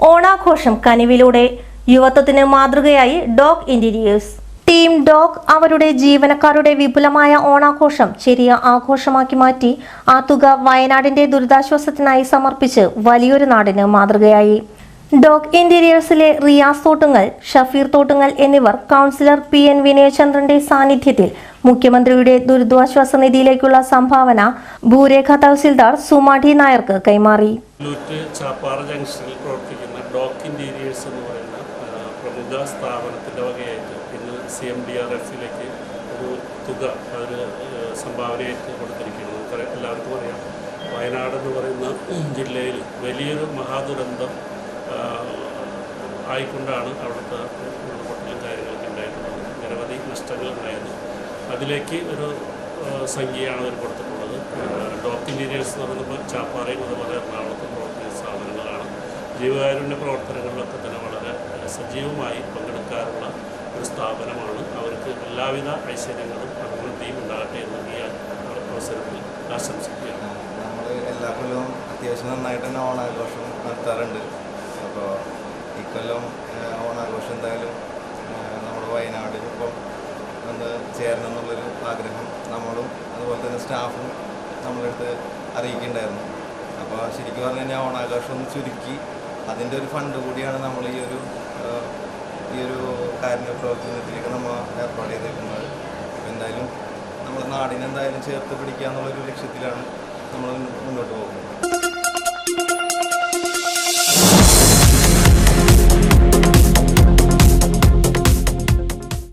ഓണാഘോഷം കനിവിലൂടെ യുവത്വത്തിന് മാതൃകയായി dog interiors. Team dog അവരുടെ ജീവനക്കാരുടെ വിപുലമായ ഓണാഘോഷം ചെറിയ ആഘോഷമാക്കി മാറ്റി ആ തുക വയനാടിന്റെ ദുരിതാശ്വാസത്തിനായി സമർപ്പിച്ച് വലിയൊരു നാടിന് മാതൃകയായി. ഡോഗ് ഇന്റീരിയേഴ്സിലെ റിയാസ് തോട്ടുങ്ങൽ, ഷഫീർ തോട്ടുങ്ങൽ എന്നിവർ കൗൺസിലർ PN വിനയചന്ദ്രന്റെ സാന്നിധ്യത്തിൽ മുഖ്യമന്ത്രിയുടെ ദുരിതാശ്വാസ നിധിയിലേക്കുള്ള സംഭാവന ഭൂരേഖ തഹസിൽദാർ സുമാഠി നായർക്ക് കൈമാറി. ചാപ്പാറ ജംഗ്ഷനിൽ പ്രവർത്തിക്കുന്ന ഡോഗ് ഇന്റീരിയേഴ്സ് എന്ന് പറയുന്ന പ്രമുഖ സ്ഥാപനത്തിൻ്റെ വകയായിട്ട് ഇന്ന് CMDRFിലേക്ക് ഒരു തുക അവർ സംഭാവനയായിട്ട് കൊടുത്തിരിക്കുന്നത്. നമുക്ക് എല്ലാവർക്കും അറിയാം, വയനാട് എന്ന് പറയുന്ന ജില്ലയിൽ വലിയൊരു മഹാദുരന്തം ആയിക്കൊണ്ടാണ് അവിടുത്തെ ഉരുൾപൊട്ടലും കാര്യങ്ങളൊക്കെ ഉണ്ടായിട്ടുള്ളത്. നിരവധി നഷ്ടങ്ങൾ ഉണ്ടായിരുന്നു. അതിലേക്ക് ഒരു സംഖ്യയാണ് അവർ കൊടുത്തിട്ടുള്ളത്. ഡോഗ് ഇന്റീരിയേഴ്സ് എന്ന് പറയുമ്പോൾ ചാപ്പാറയും അതുപോലെ എറണാകുളത്ത് പ്രവർത്തിക്കുന്ന സ്ഥാപനങ്ങളാണ്. ജീവകാരുണ്യ പ്രവർത്തനങ്ങളിലൊക്കെ തന്നെ വളരെ സജീവമായി പങ്കെടുക്കാറുള്ള ഒരു സ്ഥാപനമാണ്. അവർക്ക് എല്ലാവിധ ഐശ്വര്യങ്ങളും അഭിവൃദ്ധിയും ഉണ്ടാകട്ടെ എന്ന് ഈ അവസരത്തിൽ ആശംസിക്കുകയാണ്. നമ്മൾ എല്ലാ കൊല്ലവും അത്യാവശ്യം നന്നായിട്ട് തന്നെ ഓണാഘോഷം നടത്താറുണ്ട്. അപ്പോൾ ഇക്കൊല്ലം ഓണാഘോഷം എന്തായാലും നമ്മുടെ വയനാടിനൊപ്പം ഒന്ന് ചേരണം എന്നുള്ളൊരു ആഗ്രഹം നമ്മളും അതുപോലെ തന്നെ സ്റ്റാഫും നമ്മളടുത്ത് അറിയിക്കുന്നുണ്ടായിരുന്നു. അപ്പോൾ ശരിക്കും പറഞ്ഞു കഴിഞ്ഞാൽ ഓണാഘോഷം ഒന്ന് ചുരുക്കി അതിൻ്റെ ഒരു ഫണ്ട് കൂടിയാണ് നമ്മൾ ഈ ഒരു കാരുണ്യ പ്രവർത്തനത്തിലേക്ക് നമ്മൾ ഏർപ്പാട് ചെയ്തേക്കുന്നത്. അപ്പോൾ എന്തായാലും നമ്മുടെ നാടിനെന്തായാലും ചേർത്ത് പിടിക്കുക എന്നുള്ളൊരു ലക്ഷ്യത്തിലാണ് നമ്മൾ മുന്നോട്ട് പോകുന്നത്.